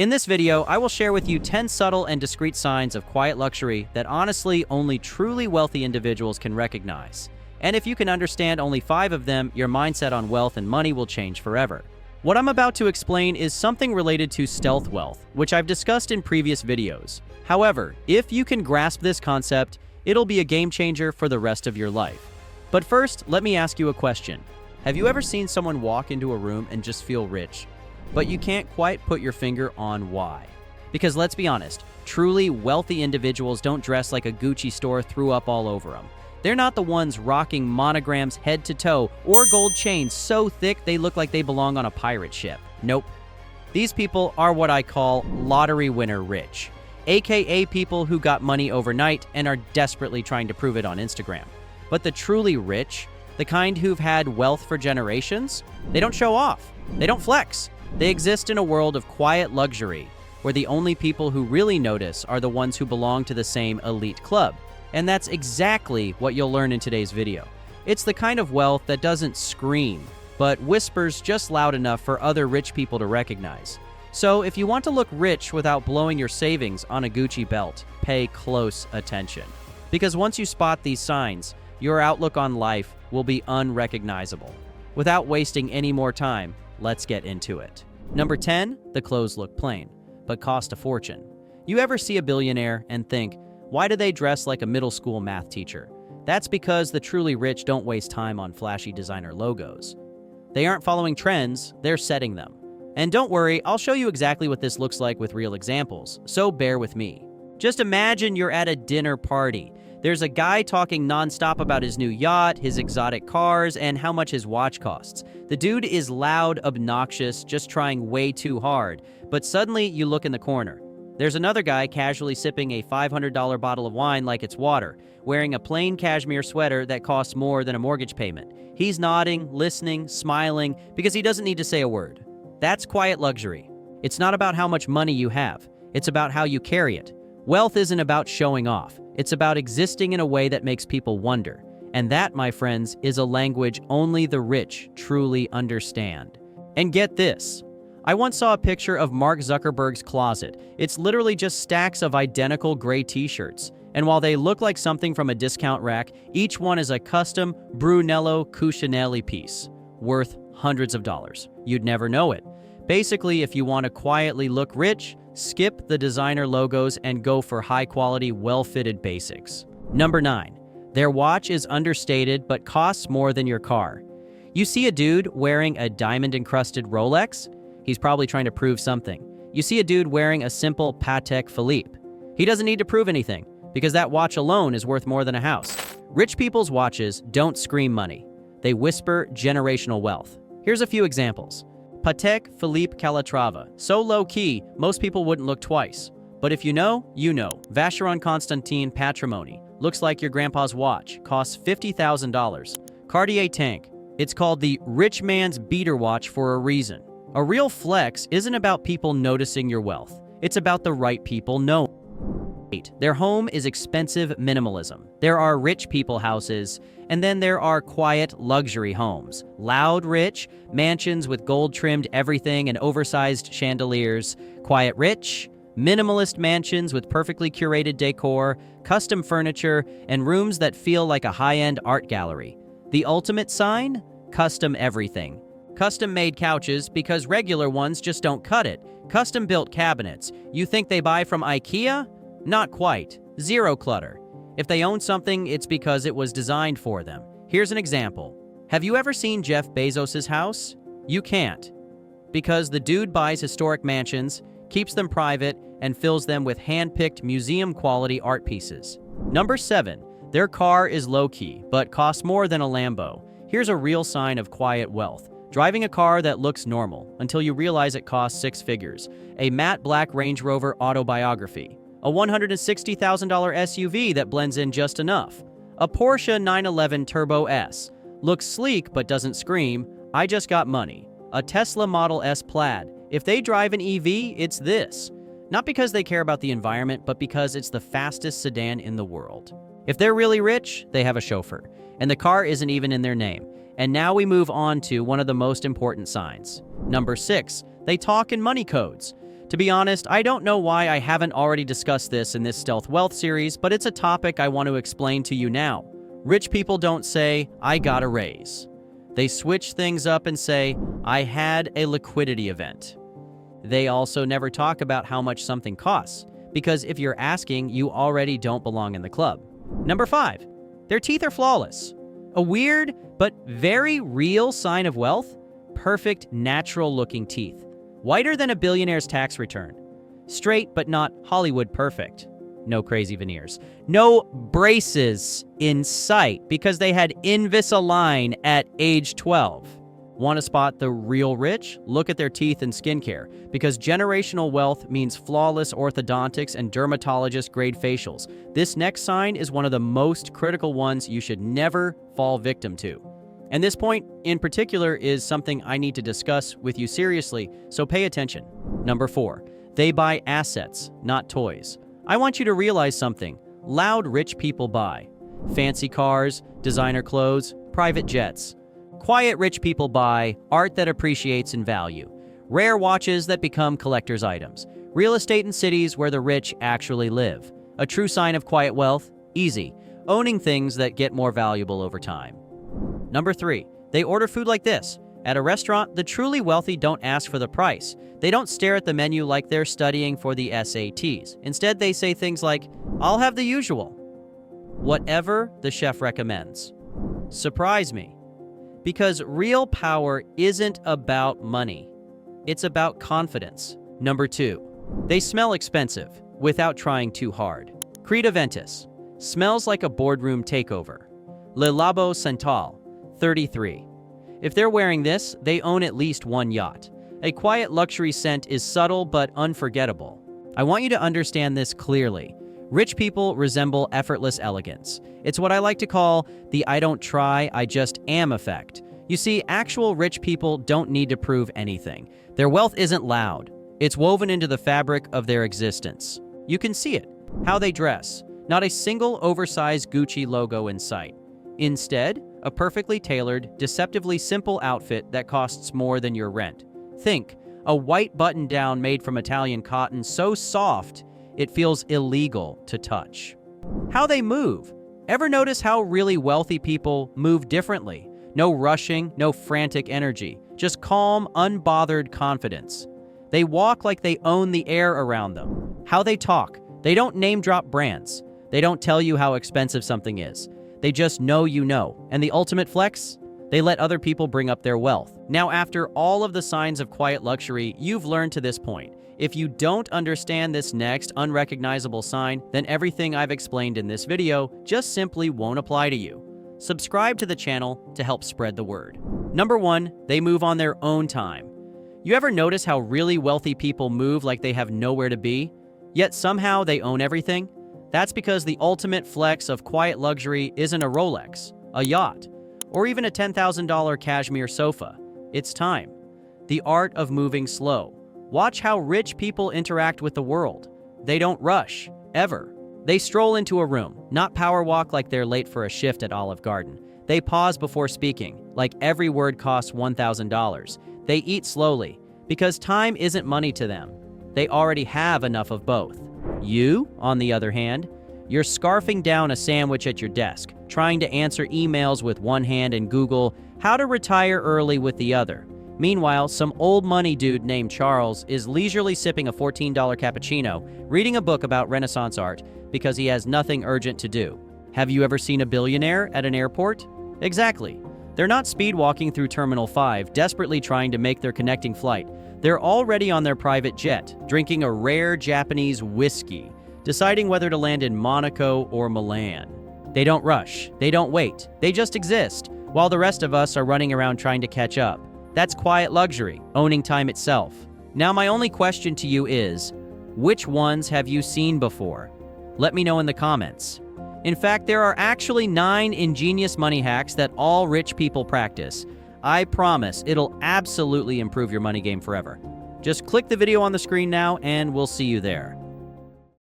In this video, I will share with you 10 subtle and discreet signs of quiet luxury that honestly only truly wealthy individuals can recognize. And if you can understand only 5 of them, your mindset on wealth and money will change forever. What I'm about to explain is something related to stealth wealth, which I've discussed in previous videos. However, if you can grasp this concept, it'll be a game changer for the rest of your life. But first, let me ask you a question. Have you ever seen someone walk into a room and just feel rich, but you can't quite put your finger on why? Because let's be honest, truly wealthy individuals don't dress like a Gucci store threw up all over them. They're not the ones rocking monograms head to toe or gold chains so thick they look like they belong on a pirate ship. Nope. These people are what I call lottery winner rich, aka people who got money overnight and are desperately trying to prove it on Instagram. But the truly rich, the kind who've had wealth for generations, they don't show off. They don't flex. They exist in a world of quiet luxury, where the only people who really notice are the ones who belong to the same elite club. And that's exactly what you'll learn in today's video. It's the kind of wealth that doesn't scream, but whispers just loud enough for other rich people to recognize. So if you want to look rich without blowing your savings on a Gucci belt, pay close attention. Because once you spot these signs, your outlook on life will be unrecognizable. Without wasting any more time, let's get into it. Number 10, the clothes look plain, but cost a fortune. You ever see a billionaire and think, why do they dress like a middle school math teacher? That's because the truly rich don't waste time on flashy designer logos. They aren't following trends, they're setting them. And don't worry, I'll show you exactly what this looks like with real examples, so bear with me. Just imagine you're at a dinner party. There's a guy talking nonstop about his new yacht, his exotic cars, and how much his watch costs. The dude is loud, obnoxious, just trying way too hard. But suddenly you look in the corner. There's another guy casually sipping a $500 bottle of wine like it's water, wearing a plain cashmere sweater that costs more than a mortgage payment. He's nodding, listening, smiling, because he doesn't need to say a word. That's quiet luxury. It's not about how much money you have. It's about how you carry it. Wealth isn't about showing off. It's about existing in a way that makes people wonder. And that, my friends, is a language only the rich truly understand. And get this. I once saw a picture of Mark Zuckerberg's closet. It's literally just stacks of identical gray t-shirts. And while they look like something from a discount rack, each one is a custom Brunello Cucinelli piece, worth hundreds of dollars. You'd never know it. Basically, if you want to quietly look rich, skip the designer logos and go for high-quality, well-fitted basics. Number 9. Their watch is understated but costs more than your car. You see a dude wearing a diamond-encrusted Rolex? He's probably trying to prove something. You see a dude wearing a simple Patek Philippe. He doesn't need to prove anything, because that watch alone is worth more than a house. Rich people's watches don't scream money. They whisper generational wealth. Here's a few examples. Patek Philippe Calatrava. So low-key, most people wouldn't look twice. But if you know, you know. Vacheron Constantin Patrimony. Looks like your grandpa's watch. Costs $50,000. Cartier Tank. It's called the rich man's beater watch for a reason. A real flex isn't about people noticing your wealth. It's about the right people knowing. 8. Their home is expensive minimalism. There are rich people houses, and then there are quiet luxury homes. Loud rich, mansions with gold-trimmed everything and oversized chandeliers. Quiet rich, minimalist mansions with perfectly curated decor, custom furniture, and rooms that feel like a high-end art gallery. The ultimate sign? Custom everything. Custom-made couches because regular ones just don't cut it. Custom-built cabinets. You think they buy from IKEA? Not quite. Zero clutter. If they own something, it's because it was designed for them. Here's an example. Have you ever seen Jeff Bezos' house? You can't. Because the dude buys historic mansions, keeps them private, and fills them with hand-picked museum-quality art pieces. Number 7. Their car is low-key, but costs more than a Lambo. Here's a real sign of quiet wealth. Driving a car that looks normal until you realize it costs 6 figures. A matte black Range Rover autobiography. A $160,000 SUV that blends in just enough. A Porsche 911 Turbo S. Looks sleek but doesn't scream, I just got money. A Tesla Model S Plaid. If they drive an EV, it's this. Not because they care about the environment, but because it's the fastest sedan in the world. If they're really rich, they have a chauffeur. And the car isn't even in their name. And now we move on to one of the most important signs. Number 6, they talk in money codes. To be honest, I don't know why I haven't already discussed this in this Stealth Wealth series, but it's a topic I want to explain to you now. Rich people don't say, "I got a raise." They switch things up and say, "I had a liquidity event." They also never talk about how much something costs, because if you're asking, you already don't belong in the club. Number 5, their teeth are flawless. A weird but very real sign of wealth: perfect, natural-looking teeth. Whiter than a billionaire's tax return. Straight but not Hollywood perfect. No crazy veneers. No braces in sight because they had Invisalign at age 12. Want to spot the real rich? Look at their teeth and skincare, because generational wealth means flawless orthodontics and dermatologist-grade facials. This next sign is one of the most critical ones you should never fall victim to. And this point in particular is something I need to discuss with you seriously, so pay attention. Number 4, they buy assets, not toys. I want you to realize something. Loud rich people buy fancy cars, designer clothes, private jets. Quiet rich people buy art that appreciates in value, rare watches that become collector's items, real estate in cities where the rich actually live. A true sign of quiet wealth? Easy. Owning things that get more valuable over time. Number 3, they order food like this. At a restaurant, the truly wealthy don't ask for the price. They don't stare at the menu like they're studying for the SATs. Instead, they say things like, "I'll have the usual," whatever the chef recommends. Surprise me. Because real power isn't about money. It's about confidence. Number 2, they smell expensive without trying too hard. Creta Ventus. Smells like a boardroom takeover. Le Labo Central. 33. If they're wearing this, they own at least one yacht. A quiet luxury scent is subtle but unforgettable. I want you to understand this clearly. Rich people resemble effortless elegance. It's what I like to call the "I don't try, I just am" effect. You see, actual rich people don't need to prove anything. Their wealth isn't loud. It's woven into the fabric of their existence. You can see it. How they dress. Not a single oversized Gucci logo in sight. Instead, a perfectly tailored, deceptively simple outfit that costs more than your rent. Think, a white button-down made from Italian cotton so soft, it feels illegal to touch. How they move. Ever notice how really wealthy people move differently? No rushing, no frantic energy, just calm, unbothered confidence. They walk like they own the air around them. How they talk. They don't name-drop brands. They don't tell you how expensive something is. They just know you know. And the ultimate flex? They let other people bring up their wealth. Now, after all of the signs of quiet luxury you've learned to this point, if you don't understand this next unrecognizable sign, then everything I've explained in this video just simply won't apply to you. Subscribe to the channel to help spread the word. Number 1, they move on their own time. You ever notice how really wealthy people move like they have nowhere to be, yet somehow they own everything? That's because the ultimate flex of quiet luxury isn't a Rolex, a yacht, or even a $10,000 cashmere sofa. It's time. The art of moving slow. Watch how rich people interact with the world. They don't rush, ever. They stroll into a room, not power walk like they're late for a shift at Olive Garden. They pause before speaking, like every word costs $1,000. They eat slowly, because time isn't money to them. They already have enough of both. You, on the other hand, you're scarfing down a sandwich at your desk, trying to answer emails with one hand and Google how to retire early with the other. Meanwhile, some old money dude named Charles is leisurely sipping a $14 cappuccino, reading a book about Renaissance art because he has nothing urgent to do. Have you ever seen a billionaire at an airport? Exactly. They're not speed walking through Terminal 5, desperately trying to make their connecting flight. They're already on their private jet, drinking a rare Japanese whiskey, deciding whether to land in Monaco or Milan. They don't rush. They don't wait. They just exist, while the rest of us are running around trying to catch up. That's quiet luxury, owning time itself. Now, my only question to you is, which ones have you seen before? Let me know in the comments. In fact, there are actually 9 ingenious money hacks that all rich people practice. I promise it'll absolutely improve your money game forever. Just click the video on the screen now, and we'll see you there.